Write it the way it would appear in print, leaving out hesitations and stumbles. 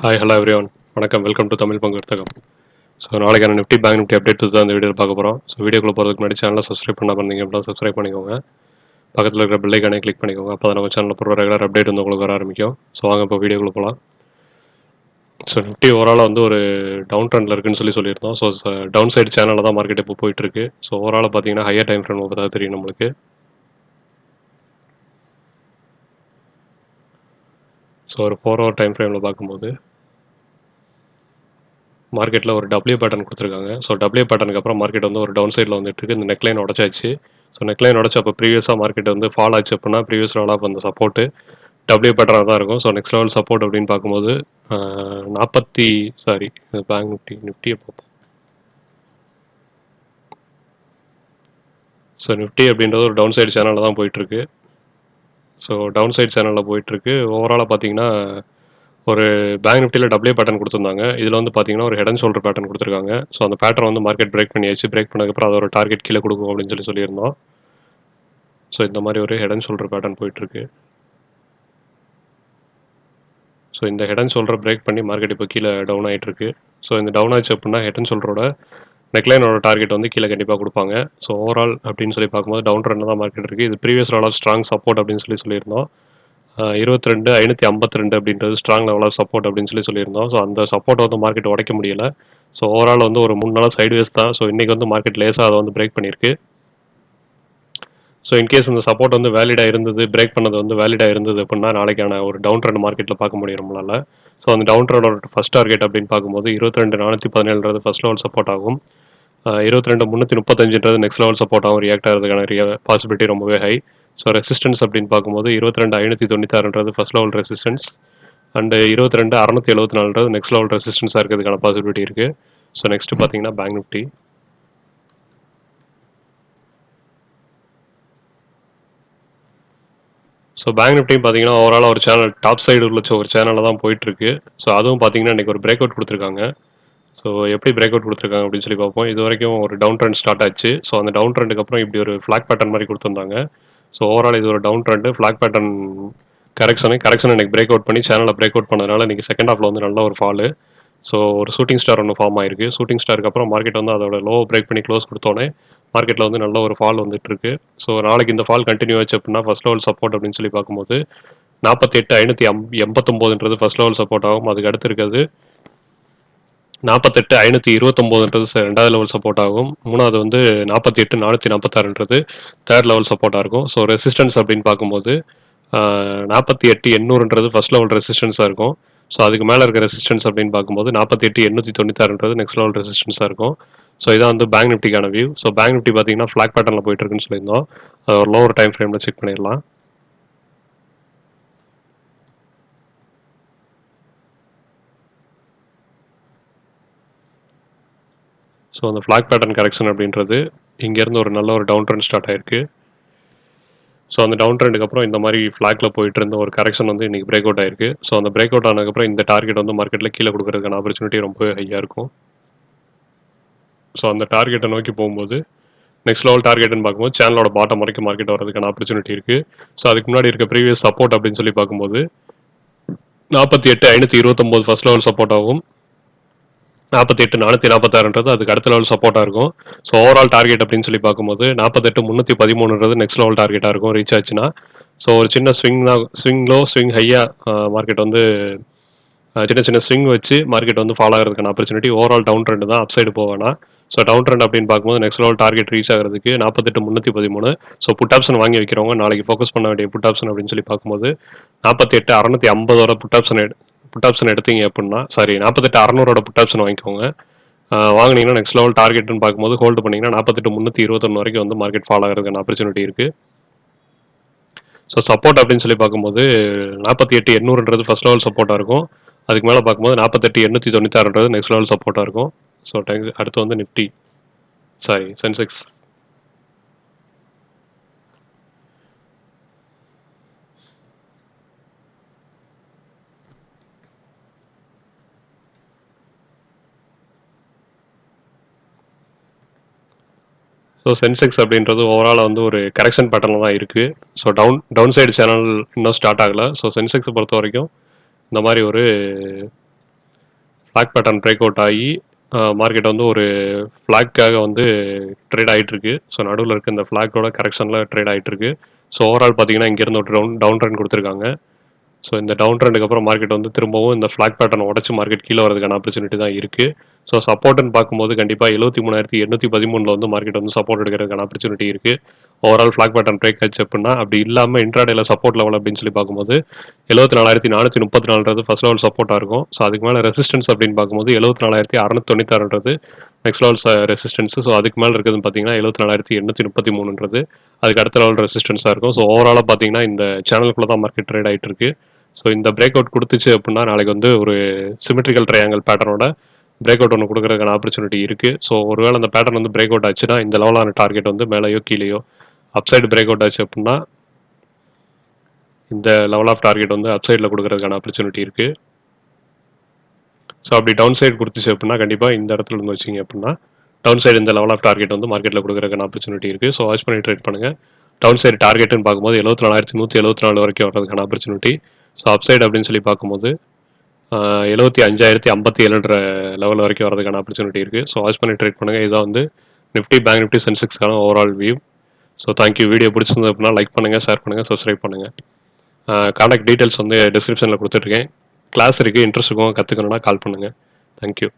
Hi hello everyone. வணக்கம், welcome to Tamil பங்கு வர்த்தகம். ஸோ நாளைக்கான நிஃப்டி பேங்க் நிஃப்டி அப்டேட் தான் இந்த வீடியோவில் பார்க்க போகிறோம். ஸோ வீடியோக்குள்ள போகிறதுக்கு முன்னாடி சேனலை சப்ஸ்கிரைப் பண்ண பண்ணீங்க அப்படின்னா சப்ஸ்கிரைப் பண்ணிக்கோங்க. பக்கத்தில் இருக்கிற பெல் ஐக்கானே கிளிக் பண்ணிக்கோங்க. அப்போ தான் நம்ம சேனலில் போகிற ரெகுலர் அப்டேட் வந்து உங்களுக்கு வர ஆரம்பிக்கும். ஸோ வாங்க இப்போ வீடியோக்குள்ள போகலாம். ஸோ நிஃப்டி ஓவராலாக வந்து ஒரு டவுன் ட்ரெண்டில் இருக்குன்னு சொல்லியிருந்தோம். ஸோ டவுன் சைடு சேனலில் தான் மார்க்கெட் இப்போ போயிட்டு இருக்கு. ஸோ ஓவராலாக பார்த்தீங்கன்னா ஹையர் டைம் ஃப்ரேம் பார்த்தா தெரியும் நம்மளுக்கு. ஸோ ஒரு 4 ஹவர் டைம் ஃப்ரேமில் பார்க்கும்போது மார்க்கெட்டில் ஒரு டபிள்யூ பேட்டர்ன் கொடுத்துருக்காங்க. ஸோ டபிள்யூ பேட்டனுக்கு அப்புறம் மார்க்கெட் வந்து ஒரு டவுன் சைடில் வந்துட்டு இருக்கு. இந்த நெக்லைன் உடச்சாச்சு. ஸோ நெக்லைன் உடச்சு அப்போ ப்ரீவியஸாக மார்க்கெட் வந்து ஃபால் ஆச்சு அப்படின்னா ப்ரீவியஸ் லெவலாக அந்த சப்போர்ட்டு டபிள்யூ பேட்டராக தான் இருக்கும். ஸோ நெக்ஸ்ட் லெவல் சப்போர்ட் அப்படின்னு பார்க்கும்போது 40 சாரி பேங்க் நிஃப்டியை பார்ப்போம். ஸோ நிஃப்டி அப்படின்றது ஒரு டவுன் சைடு சேனலில் தான் போயிட்டுருக்கு. ஸோ டவுன் சைடு சேனலில் போயிட்டுருக்கு. ஓவராலாக பார்த்தீங்கன்னா ஒரு பேங்க் நிஃப்டியில் டபிள்யூ பேட்டர்ன் கொடுத்துருந்தாங்க. இதில் வந்து பார்த்தீங்கன்னா ஒரு ஹெட் அண்ட் ஷோல்டர் பேட்டர்ன் கொடுத்துருக்காங்க. ஸோ அந்த பேட்டர்ன் வந்து மார்க்கெட் பிரேக் பண்ணியாச்சு. பிரேக் பண்ணதுக்கப்புறம் அது ஒரு டார்கெட் கீழே கொடுக்கும் அப்படின்னு சொல்லியிருந்தோம். ஸோ இந்த மாதிரி ஒரு ஹெட் அண்ட் ஷோல்டர் பேட்டர்ன் போயிட்டுருக்கு. ஸோ இந்த ஹெட் அண்ட் ஷோல்டர் பிரேக் பண்ணி மார்க்கெட் இப்போ கீழே டவுன் ஆகிட்டு இருக்கு. ஸோ இந்த டவுன் ஆச்சு அப்படின்னா ஹெட் அண்ட் ஷோல்டரோட நெக்லைனோட டார்கெட் வந்து கீழே கண்டிப்பாக கொடுப்பாங்க. ஸோ ஓவரால் அப்படின்னு சொல்லி பார்க்கும்போது டவுன் ட்ரெண்ட் தான் மார்க்கெட் இருக்குது. இது previous level of strong support அப்படின்னு சொல்லியிருந்தோம். 22,552 அப்படின்றது ஸ்ட்ராங் லெவல் ஆஃப் சப்போர்ட் அப்படின்னு சொல்லியிருந்தோம். ஸோ அந்த சப்போர்ட்டை வந்து மார்க்கெட் உடைக்க முடியல. ஸோ ஓவரால் வந்து ஒரு 3 நாள் சைட்வேஸ் தான். ஸோ இன்றைக்கி வந்து மார்க்கெட் லேசாக அதை வந்து பிரேக் பண்ணியிருக்கு. ஸோ இன்கேஸ் இந்த சப்போர்ட் வந்து வேலிடாக இருந்தது, பிரேக் பண்ணது வந்து வேலிடாக இருந்தது அப்படின்னா நாளைக்கான ஒரு டவுன் ட்ரெண்ட் மார்க்கெட்டில் பார்க்க முடியும் நம்மளால். ஸோ அந்த டவுன் ட்ரெண்டோட ஃபஸ்ட் டார்கெட் அப்படின்னு பார்க்கும்போது 22,417 ஃபஸ்ட் லெவல் சப்போர்ட் ஆகும். 22,335 நெக்ஸ்ட் லெவல் சப்போர்ட் ஆகும். ரியாக்ட் ஆகிறதுக்கான பாசிபிலிட்டி ரொம்பவே ஹை. ஸோ ரெசிஸ்டன்ஸ் அப்படின்னு பார்க்கும்போது 22,596 first level resistance and 22,674 next level ரெசிஸ்டன்ஸாக இருக்கிறதுக்கான பாசிபிலிட்டி இருக்குது. ஸோ நெக்ஸ்ட் பார்த்தீங்கன்னா பேங்க் நிஃப்டி. ஸோ பேங்க் நிஃப்டியும் பார்த்தீங்கன்னா ஓவராலாக ஒரு சேனல் டாப் சைடு உள்ள ஒரு சேனலில் தான் போயிட்டுருக்கு. ஸோ அதுவும் பார்த்தீங்கன்னா இன்றைக்கி ஒரு பிரேக் அவுட் கொடுத்துருக்காங்க. ஸோ எப்படி பிரேக் அவுட் கொடுத்துருக்காங்க அப்படின்னு சொல்லி பார்ப்போம். இது வரைக்கும் ஒரு டவுன் ட்ரெண்ட் ஸ்டார்ட் ஆச்சு. ஸோ அந்த டவுன் ட்ரெண்டுக்கு அப்புறம் இப்படி ஒரு ஃப்ளாக் பேட்டர்ன் மாதிரி கொடுத்துருந்தாங்க. ஸோ ஓவரால் இது ஒரு down trend flag pattern correction இன்னைக்கு பிரேக் அவுட் பண்ணி சேனலில் பிரேக் அவுட் பண்ணதுனால இன்றைக்கி செகண்ட் ஹாஃபில் வந்து நல்ல ஒரு ஃபாலு. ஸோ ஒரு ஷூட்டிங் ஸ்டார் ஒன்று ஃபார்ம் ஆயிருக்கு. ஷூட்டிங் ஸ்டாருக்கு அப்புறம் மார்க்கெட் வந்து அதோட லோ பிரேக் பண்ணி க்ளோஸ் கொடுத்தோன்னே மார்க்கெட்டில் வந்து நல்ல ஒரு ஃபால் வந்துட்டு இருக்கு. ஸோ நாளைக்கு இந்த ஃபால் கண்டினியூ ஆச்சு அப்படின்னா ஃபர்ஸ்ட் லெவல் சப்போர்ட் அப்படின்னு சொல்லி பார்க்கும்போது 48,589 ஃபர்ஸ்ட் லெவல் சப்போர்ட் ஆகும். அதுக்கு அடுத்து இருக்கிறது 48,529 ரெண்டாவது லெவல் சப்போர்ட் ஆகும். மூணாவது வந்து 48,446 தேர்ட் லெவல் சப்போர்ட்டாக இருக்கும். ஸோ ரெசிஸ்டன்ஸ் அப்படின்னு பார்க்கும்போது 48,800 ஃபர்ஸ்ட் லெவல் ரெசிஸ்டன்ஸாக இருக்கும். ஸோ அதுக்கு மேலே இருக்க ரெசிஸ்டன்ஸ் அப்படின்னு பார்க்கும்போது 48,896 நெக்ஸ்ட் லெவல் ரெசிஸ்டன்ஸாக இருக்கும். ஸோ இதான் வந்து பேங்க் நிஃப்டிக்கான வியூ. ஸோ பேங்க் நிஃப்டி பார்த்தீங்கன்னா ஃப்ளாக் பேட்டர்னில் போயிட்டு இருக்குன்னு சொல்லியிருந்தோம். ஒரு லோவர் டைம் ஃப்ரேமில் செக் பண்ணிடலாம். ஸோ அந்த ஃப்ளாக் பேட்டர்ன் கரெக்ஷன் அப்படின்றது இங்கேருந்து ஒரு நல்ல ஒரு டவுன் ட்ரெண்ட் ஸ்டார்ட் ஆயிருக்கு. ஸோ அந்த டவுன் ட்ரெண்டுக்கு அப்புறம் இந்த மாதிரி ஃப்ளாக்ல போயிட்டு இருந்த ஒரு கரெக்ஷன் வந்து இன்னைக்கு பிரேக் அவுட் ஆயிருக்கு. ஸோ அந்த பிரேக் அவுட் ஆனதுக்கப்புறம் இந்த டார்கெட் வந்து மார்க்கெட்டில் கீழே கொடுக்கறதுக்கான ஆப்பர்ச்சுனிட்டி ரொம்ப ஹையாக இருக்கும். ஸோ அந்த டார்கெட்டை நோக்கி போகும்போது நெக்ஸ்ட் லெவல் டார்கெட்னு பார்க்கும்போது சேனலோட பாட்டம் வரைக்கும் மார்க்கெட் வரதுக்கான ஆப்பர்ச்சுனிட்டி இருக்குது. ஸோ அதுக்கு முன்னாடி இருக்க ப்ரீவியஸ் சப்போர்ட் அப்படின்னு சொல்லி பார்க்கும்போது 48,529 ஃபர்ஸ்ட் லெவல் சப்போர்ட் ஆகும். 48,446 அதுக்கு அடுத்த லெவல் சப்போர்ட்டாக இருக்கும். ஸோ ஓவரால் டார்கெட் அப்படின்னு சொல்லி பார்க்கும்போது 48,313 நெக்ஸ்ட் லெவல் டார்கெட்டாக இருக்கும் ரீச் ஆச்சுன்னா. ஸோ ஒரு சின்ன ஸ்விங் லோ ஸ்விங் ஹையாக மார்க்கெட் வந்து சின்ன சின்ன ஸ்விங் வச்சு மார்க்கெட் வந்து ஃபாலோ ஆகிறதுக்கான ஆப்பர்ச்சுனிட்டி. ஓவரால் டவுன் ட்ரெண்ட் தான், அப் சைடு போவேனா. ஸோ டவுன் ட்ரெண்ட் அப்படின்னு பார்க்கும்போது நெக்ஸ்ட் லெவல் டார்கெட் ரீச் ஆகிறதுக்கு 48,313. ஸோ புட் ஆப்ஷன் வாங்கி வைக்கிறவங்க நாளைக்கு ஃபோக்கஸ் பண்ண வேண்டிய புட் ஆப்ஷன் அப்படின்னு சொல்லி பார்க்கும்போது 48,650 புட் ஆப்ஷன் எடுத்தீங்க அப்படின்னா 48,600 புட் ஆப்ஷன் வாங்கிக்கோங்க. வாங்கினீங்கன்னா நெக்ஸ்ட் லெவல் டார்கெட்னு பார்க்கும்போது ஹோல்டு பண்ணிங்கன்னா 48,321 வரைக்கும் வந்து மார்க்கெட் ஃபாலோ ஆகிறதுக்கான ஆப்பர்ச்சுனிட்டி இருக்குது. ஸோ சப்போர்ட் அப்படின்னு சொல்லி பார்க்கும்போது 48,800 ஃபர்ஸ்ட் லெவல் சப்போர்ட்டாக இருக்கும். அதுக்கு மேலே பார்க்கும்போது 48,896 நெக்ஸ்ட் லெவல் சப்போர்ட்டாக இருக்கும். ஸோ அடுத்து வந்து நிஃப்டி சென்செக்ஸ். ஸோ சென்செக்ஸ் அப்படின்றது ஓவரால் வந்து ஒரு கரெக்ஷன் பேட்டர்னில் தான் இருக்குது. ஸோ டவுன் சைடு சேனல் இன்னும் ஸ்டார்ட் ஆகலை. ஸோ சென்செக்ஸை பொறுத்த வரைக்கும் இந்த மாதிரி ஒரு ஃப்ளாக் பேட்டர்ன் பிரேக் அவுட் ஆகி மார்க்கெட் வந்து ஒரு ஃப்ளாக்காக வந்து ட்ரேட் ஆகிட்டு இருக்கு. ஸோ நடுவில் இருக்க இந்த ஃப்ளாக்கோட கரெக்ஷனில் ட்ரேட் ஆகிட்டு இருக்கு. ஸோ ஓவரால் பார்த்தீங்கன்னா இங்கேருந்து ஒரு டவுன் ட்ரெண்ட் கொடுத்துருக்காங்க. ஸோ இந்த டவுன் ட்ரெண்டுக்கு அப்புறம் மார்க்கெட் வந்து திரும்பவும் இந்த ஃப்ளாக் பேட்டர்ன் உடச்சி மார்க்கெட் கீழே வரதுக்கான ஆப்பர்ச்சுனிட்டி தான் இருக்குது. ஸோ சப்போர்ட்னு பார்க்கும்போது கண்டிப்பாக 73,813 வந்து மார்க்கெட் வந்து சப்போர்ட் எடுக்கிறதுக்கான ஆப்பர்ச்சுனிட்டி இருக்குது. ஓவரால் ஃப்ளாக் பேட்டர்ன் பிரேக் ஆச்சு அப்படின்னா, அப்படி இல்லாமல் இன்ட்ராடேல சப்போர்ட் லெவல் அப்படின்னு சொல்லி பார்க்கும்போது 74,434 ஃபர்ஸ்ட் லெவல் சப்போர்ட்டாக இருக்கும். ஸோ அதுக்கு மேலே ரெசிஸ்டன்ஸ் அப்படின்னு பார்க்கும்போது 74,696 நெக்ஸ்ட் லெவல் ரெசிஸ்டன்ஸ். ஸோ அதுக்கு மேலே இருக்குதுன்னு பார்த்தீங்கன்னா 74,833 அதுக்கு அடுத்த லெவல் ரெசிஸ்டன்ஸாக இருக்கும். ஸோ ஓவராலாக பார்த்தீங்கன்னா இந்த சேனலுக்குள்ள தான் மார்க்கெட் ட்ரேட் ஆகிட்டு இருக்கு. ஸோ இந்த பிரேக் அவுட் கொடுத்துச்சு அப்படின்னா நாளைக்கு வந்து ஒரு சிமெட்ரிக்கல் ட்ரையாங்கல் பேட்டர்னோட பிரேக் அவுட் ஒன்று கொடுக்கறதுக்கான ஆப்பர்ச்சுனிட்டி இருக்குது. ஸோ ஒருவேளை அந்த பேட்டர்ன் வந்து பிரேக் அவுட் ஆச்சுன்னா இந்த லெவலான டார்கெட் வந்து மேலேயோ கீழேயோ அப்சைடு பிரேக் அவுட் ஆச்சு அப்படின்னா இந்த லெவல் ஆஃப் டார்கெட் வந்து அப்சைடில் கொடுக்கறதுக்கான ஆப்பர்ச்சுனிட்டி இருக்குது. ஸோ அப்படி டவுன் சைடு கொடுத்துச்சு அப்படின்னா கண்டிப்பாக இந்த இடத்துல இருந்து வச்சிங்க அப்படின்னா டவுன் சைடு இந்த லெவல் ஆஃப் டார்கெட் வந்து மார்க்கெட்டில் கொடுக்கறதுக்கான ஆப்பர்ச்சுனிட்டி இருக்குது. ஸோ வாட்ச் பண்ணி ட்ரேட் பண்ணுங்கள். டவுன் சைடு டார்கெட்னு பார்க்கும்போது 74,174 வரைக்கும் வர்றதுக்கான ஆப்பர்ச்சுனிட்டி. ஸோ அப்சைடு அப்படின்னு சொல்லி பார்க்கும்போது 75,057 லெவல் வரைக்கும் வரதுக்கான ஆப்பர்ச்சுனிட்டி இருக்குது. ஸோ வாட்ச் பண்ணி ட்ரேட் பண்ணுங்கள். இதான் வந்து நிஃப்டி, பேங்க் நிஃப்டி, சென்செக்ஸ்க்கான overall view. So thank you. Video பிடிச்சிருந்தது அப்படின்னா லைக் பண்ணுங்கள், ஷேர் பண்ணுங்கள், சப்ஸ்கிரைப் பண்ணுங்கள். கான்டாக்ட் டீட்டெயில்ஸ் வந்து டிஸ்கிரிப்ஷனில் கொடுத்துட்ருக்கேன். கிளாஸ் இருக்குது, இன்ட்ரெஸ்ட் இருக்கும் கற்றுக்கணுன்னா கால் பண்ணுங்கள். தேங்க்யூ.